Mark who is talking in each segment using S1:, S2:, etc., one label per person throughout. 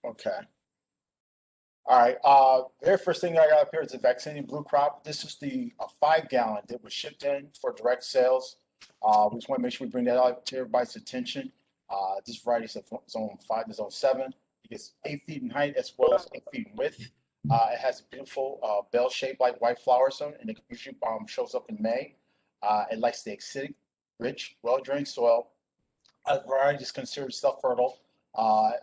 S1: Okay. All right. Very first thing I got up here is the vaccinating blue crop. This is the 5 gallon that was shipped in for direct sales. We just want to make sure we bring that out to everybody's attention. This variety is zone 5 to zone 7. It gets 8 feet in height as well as 8 feet in width. It has a beautiful bell shaped like white flowers on it, and it usually shows up in May. It likes the acidic, rich, well drained soil. A variety is considered self-fertile.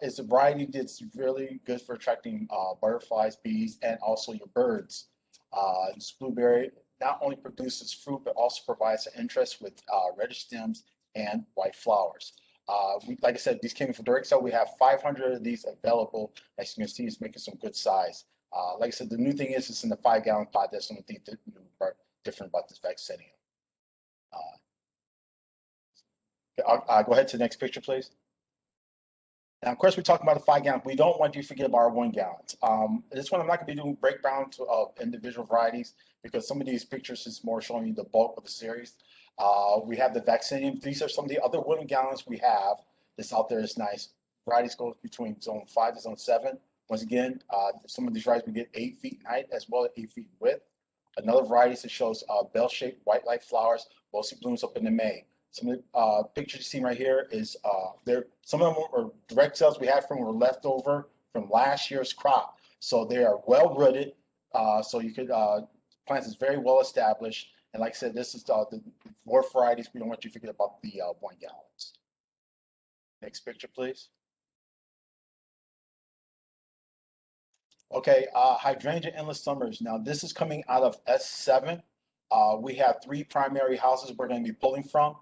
S1: It's a variety that's really good for attracting butterflies, bees, and also your birds. This blueberry not only produces fruit, but also provides an interest with reddish stems and white flowers. Like I said, these came from direct sale. We have 500 of these available. As you can see, it's making some good size. Like I said, the new thing is it's in the 5 gallon pot. That's the only thing different about this vaccinium. I'll go ahead to the next picture, please. Now, of course, we're talking about the 5 gallon. We don't want you to forget about our 1 gallons. This one, I'm not going to be doing breakdown of individual varieties because some of these pictures is more showing you the bulk of the series. We have the vaccinium. These are some of the other 1 gallons we have that's out there. It's nice. Varieties go between zone 5 to zone 7. Once again, some of these varieties we get 8 feet in height as well as 8 feet in width. Another variety that shows bell-shaped white light flowers, mostly blooms up in the May. Some of the pictures you see right here is some of them are direct sales we have from were left over from last year's crop. So they are well rooted. So you could plants is very well established. And like I said, this is the four varieties. We don't want you to forget about the 1 gallons. Next picture, please. Okay, hydrangea endless summers. Now this is coming out of S7. We have 3 primary houses we're going to be pulling from.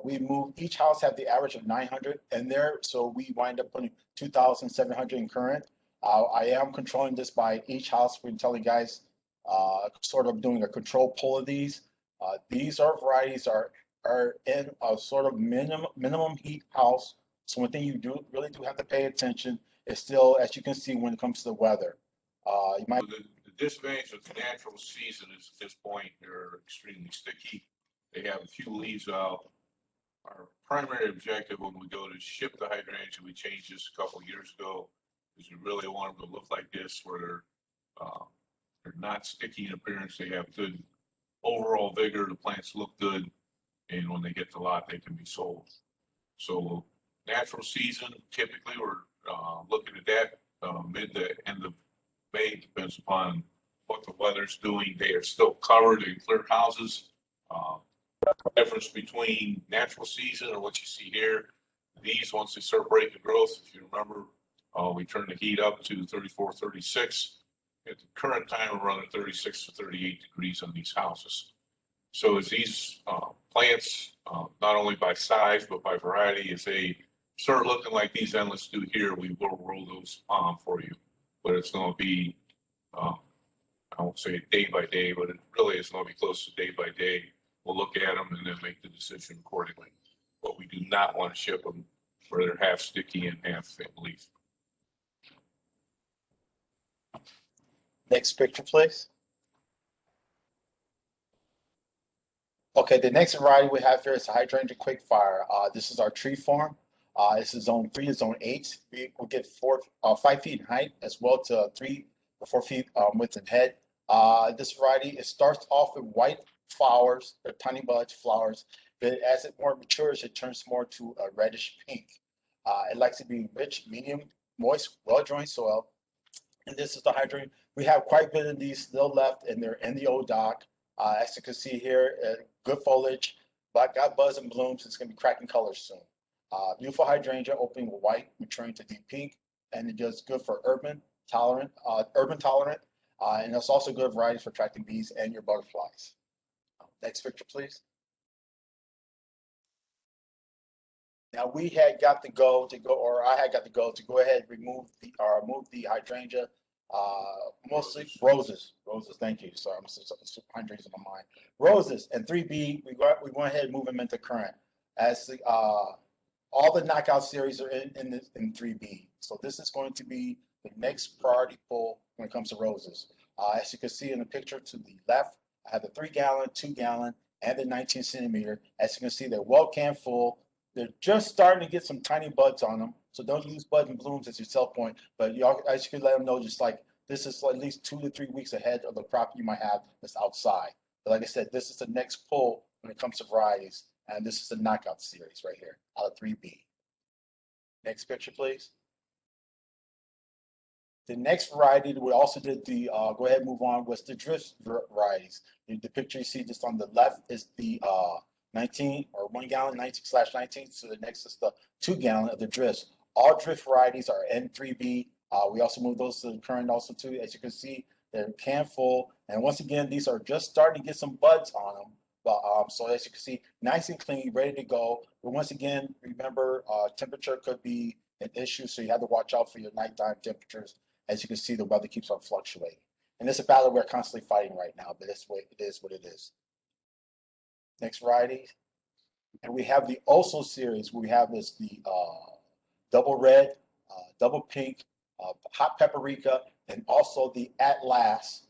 S1: We move each house have the average of 900 in there, so we wind up putting 2,700 in current. I am controlling this by each house. We're telling you guys, sort of doing a control pull of these. These are varieties are in a sort of minimum heat house. So one thing you really do have to pay attention is still, as you can see, when it comes to the weather. You might.
S2: The disadvantage of the natural season is at this point they're extremely sticky. They have a few leaves out. Our primary objective when we go to ship the hydrangea, we changed this a couple of years ago, is we really want them to look like this, where they're not sticky in appearance. They have good overall vigor. The plants look good, and when they get to lot, they can be sold. So natural season, typically we're looking at that mid to end of May, depends upon what the weather's doing. They are still covered in clear houses. Difference between natural season and what you see here, these, once they start breaking growth, if you remember, we turn the heat up to 34, 36. At the current time, we're running 36 to 38 degrees on these houses. So as these plants, not only by size, but by variety, as they start looking like these endless do here, we will roll those on for you. But it's going to be, I won't say day by day, but it really is going to be close to day by day. We'll look at them and then make the decision accordingly. But we do not want to ship them where they're half sticky and half thin leaf.
S1: Next picture, please. Okay, the next variety we have here is hydrangea quickfire. This is our tree farm. This is zone 3 to zone 8. We will get 5 feet in height as well to 3 or 4 feet width and head. This variety, it starts off with white flowers, or tiny buds, flowers, but as it more matures, it turns more to a reddish pink. It likes to be rich, medium, moist, well-drained soil. And this is the hydrangea. We have quite a bit of these still left, and they're in the old dock. As you can see here, good foliage, but got buzz and blooms. It's going to be cracking colors soon. Beautiful hydrangea, opening with white, maturing to deep pink, and it does good for urban tolerant, and it's also good varieties for attracting bees and your butterflies. Next picture, please. Now we had got to go, or I had got to go ahead and move the hydrangea, mostly roses. Thank you. Sorry, I'm hydrangeas in my mind. Roses and 3B. We went ahead and move them into current, as the all the knockout series are in 3B. So this is going to be the next priority pull when it comes to roses. As you can see in the picture to the left, I have the 3 gallon, 2 gallon, and the 19 centimeter. As you can see, they're well can full, They're just starting to get some tiny buds on them. So don't use bud and blooms as your sell point, but y'all, I should let them know just like this is at least 2 to 3 weeks ahead of the crop you might have that's outside. But like I said, this is the next pull when it comes to varieties. And this is the knockout series right here out of 3B. Next picture, please. The next variety that we also did the, go ahead and move on, was the drift varieties. The picture you see just on the left is the 19 or 1 gallon, 19/19. So the next is the 2 gallon of the drifts. All drift varieties are N3B. We also moved those to the current also too. As you can see, they're can full. And once again, these are just starting to get some buds on them. But so as you can see, nice and clean, ready to go. But once again, remember, temperature could be an issue, so you have to watch out for your nighttime temperatures. As you can see, the weather keeps on fluctuating. And it's a battle we're constantly fighting right now, but it's what it is what it is. Next variety. And we have the also series. What we have is the double red, double pink, hot paprika, and also the Atlas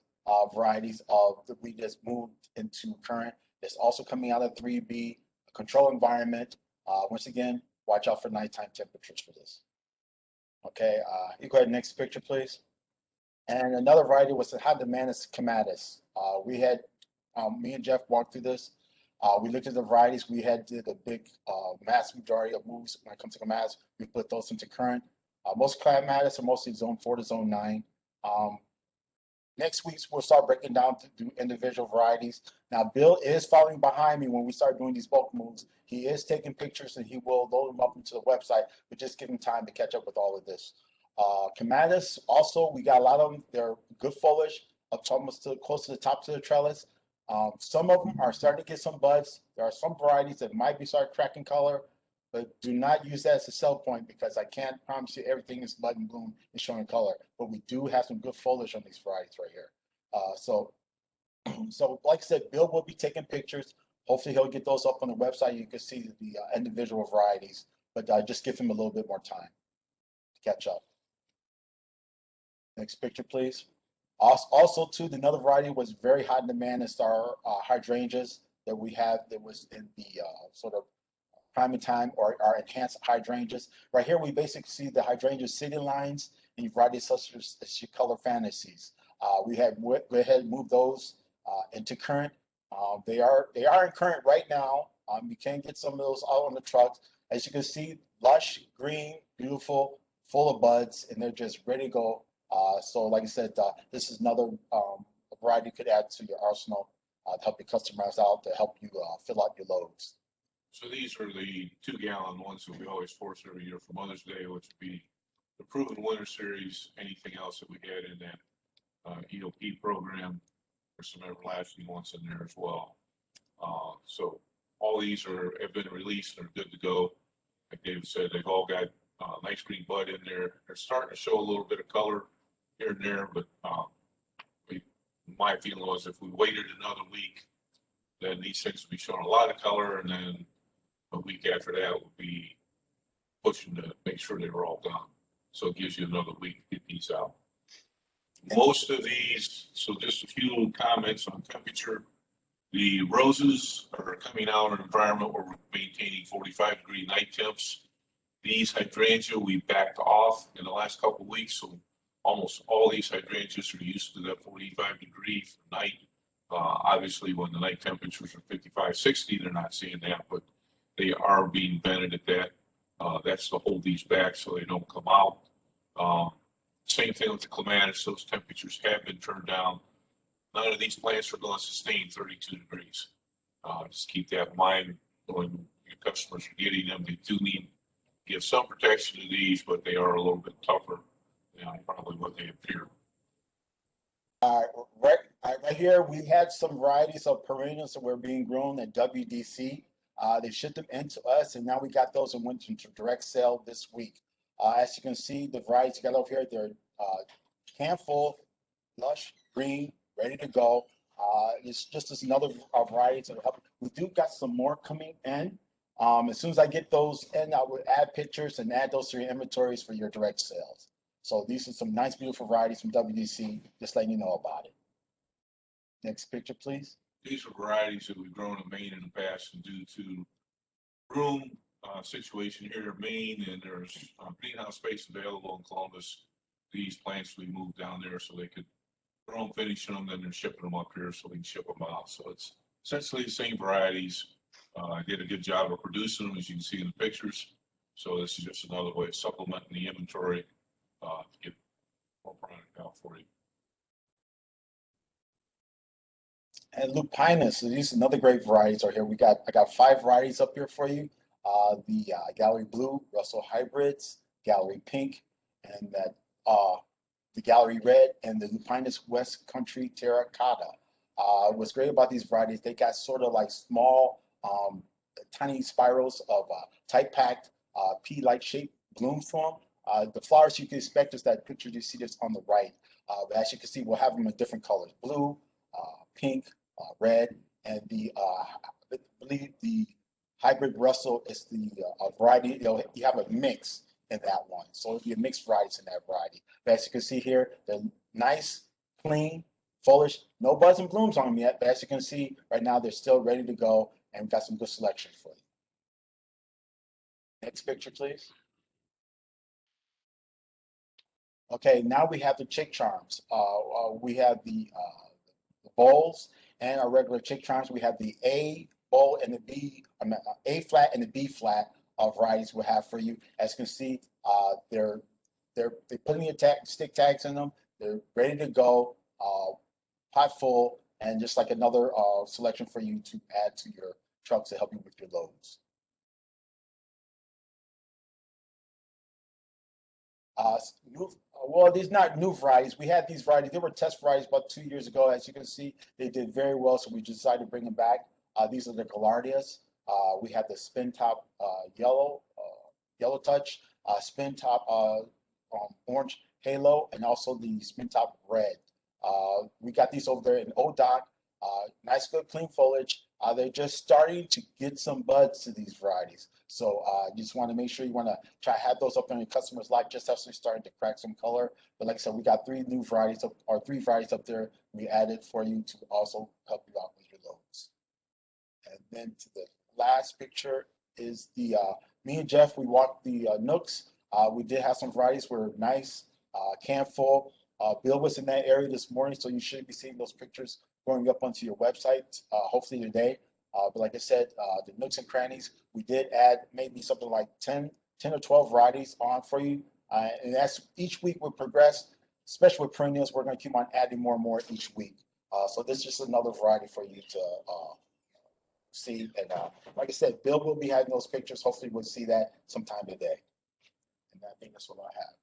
S1: varieties of that we just moved into current. It's also coming out of 3B, control environment. Once again, watch out for nighttime temperatures for this. Okay, you go ahead, next picture, please. And another variety was the Hydromanus comatus. We had, me and Jeff walked through this. We looked at the varieties. We had did a big mass majority of moves when it comes to comatus. We put those into current. Most comatus are mostly zone 4 to zone 9. Next week, we'll start breaking down to do individual varieties. Now, Bill is following behind me when we start doing these bulk moves. He is taking pictures and he will load them up into the website, but just give him time to catch up with all of this. Clematis, also, we got a lot of them. They're good foliage, up to almost to, close to the top to the trellis. Some of them are starting to get some buds. There are some varieties that might be starting cracking color, but do not use that as a sell point because I can't promise you everything is bud and bloom and showing color. But we do have some good foliage on these varieties right here. So like I said, Bill will be taking pictures. Hopefully he'll get those up on the website. You can see the individual varieties, but just give him a little bit more time to catch up. Next picture, please. Also, too, another variety was very hot in demand is our hydrangeas that we have that was in the sort of prime in time or our enhanced hydrangeas. Right here, we basically see the hydrangea city lines and varieties such as your color fantasies. We had go ahead and move those into current. They are in current right now. You can get some of those out on the trucks. As you can see, lush, green, beautiful, full of buds, and they're just ready to go. So like I said, this is another variety you could add to your arsenal to help you customize out, to help you fill out your loads.
S2: So these are the 2-gallon ones that we always force every year for Mother's Day, which would be the Proven Winter Series, anything else that we had in that EOP program. There's some everlasting ones in there as well. So all these have been released and are good to go. Like David said, they've all got nice green bud in there. They're starting to show a little bit of color here and there, but my feeling was if we waited another week, then these things would be showing a lot of color, and then a week after that would be pushing to make sure they were all gone. So it gives you another week to get these out. Most of these, so just a few comments on temperature. The roses are coming out in an environment where we're maintaining 45-degree night temps. These hydrangea we backed off in the last couple of weeks, so almost all these hydrangeas are used to that 45-degree night. Obviously, when the night temperatures are 55, 60, they're not seeing that, but they are being vented at that. That's to hold these back so they don't come out. Same thing with the clematis. Those temperatures have been turned down. None of these plants are going to sustain 32 degrees. Just keep that in mind when your customers are getting them. They do need to give some protection to these, but they are a little bit tougher than probably what they appear.
S1: Right here, we had some varieties of perennials that were being grown at WDC. They shipped them into us, and now we got those and went into direct sale this week. As you can see, the varieties you got over here, they're handful, lush, green, ready to go. It's just as another variety to help. We do got some more coming in. As soon as I get those in, I will add pictures and add those to your inventories for your direct sales. So these are some nice, beautiful varieties from WDC, just letting you know about it. Next picture, please.
S2: These are varieties that we've grown in Maine in the past, and due to room situation here in Maine, and there's greenhouse space available in Columbus. These plants we moved down there so they could grow them, finish them, then they're shipping them up here so we can ship them out. So it's essentially the same varieties. I did a good job of producing them, as you can see in the pictures. So this is just another way of supplementing the inventory to get more product out for you.
S1: And lupinus, so these are another great varieties right here. I got 5 varieties up here for you. The Gallery Blue, Russell Hybrids, Gallery Pink, and that the Gallery Red, and the Lupinus West Country Terracotta. What's great about these varieties, they got sort of like small, tiny spirals of tight packed pea-like shaped bloom form. The flowers you can expect is that picture you see this on the right. But as you can see, we'll have them in different colors: blue, pink, red, and I believe the hybrid Russell is the variety. You have a mix in that one, so it'll be a mixed varieties in that variety. But as you can see here, they're nice, clean, foliage, no buds and blooms on them yet. But as you can see right now, they're still ready to go, and we've got some good selection for you. Next picture, please. Okay, now we have the chick charms. We have the bowls and our regular chick charms. We have the A bowl and the A flat and the B flat varieties we'll have for you. As you can see, they're putting the stick tags in them. They're ready to go, pot full, and just like another selection for you to add to your trucks to help you with your loads. Well, these not new varieties. We had these varieties. They were test varieties about 2 years ago. As you can see, they did very well, so we decided to bring them back. These are the Gaillardias. We have the spin top yellow touch, spin top orange halo, and also the spin top red. We got these over there in ODOC. Nice, good, clean foliage. They're just starting to get some buds to these varieties. So you just want to make sure you want to try to have those up in your customers' lot just as they're starting to crack some color. But like I said, we got 3 varieties up there we added for you to also help you out with your loads. And then to the last picture is the me and Jeff, we walked the nooks. We did have some varieties were nice, can full. Bill was in that area this morning, so you should be seeing those pictures going up onto your website, hopefully today. But like I said, the nooks and crannies, we did add maybe something like 10 or 12 varieties on for you. And as each week we progress, especially with perennials, we're going to keep on adding more and more each week. So this is just another variety for you to see. And like I said, Bill will be having those pictures. Hopefully we'll see that sometime today. And I think that's what I have.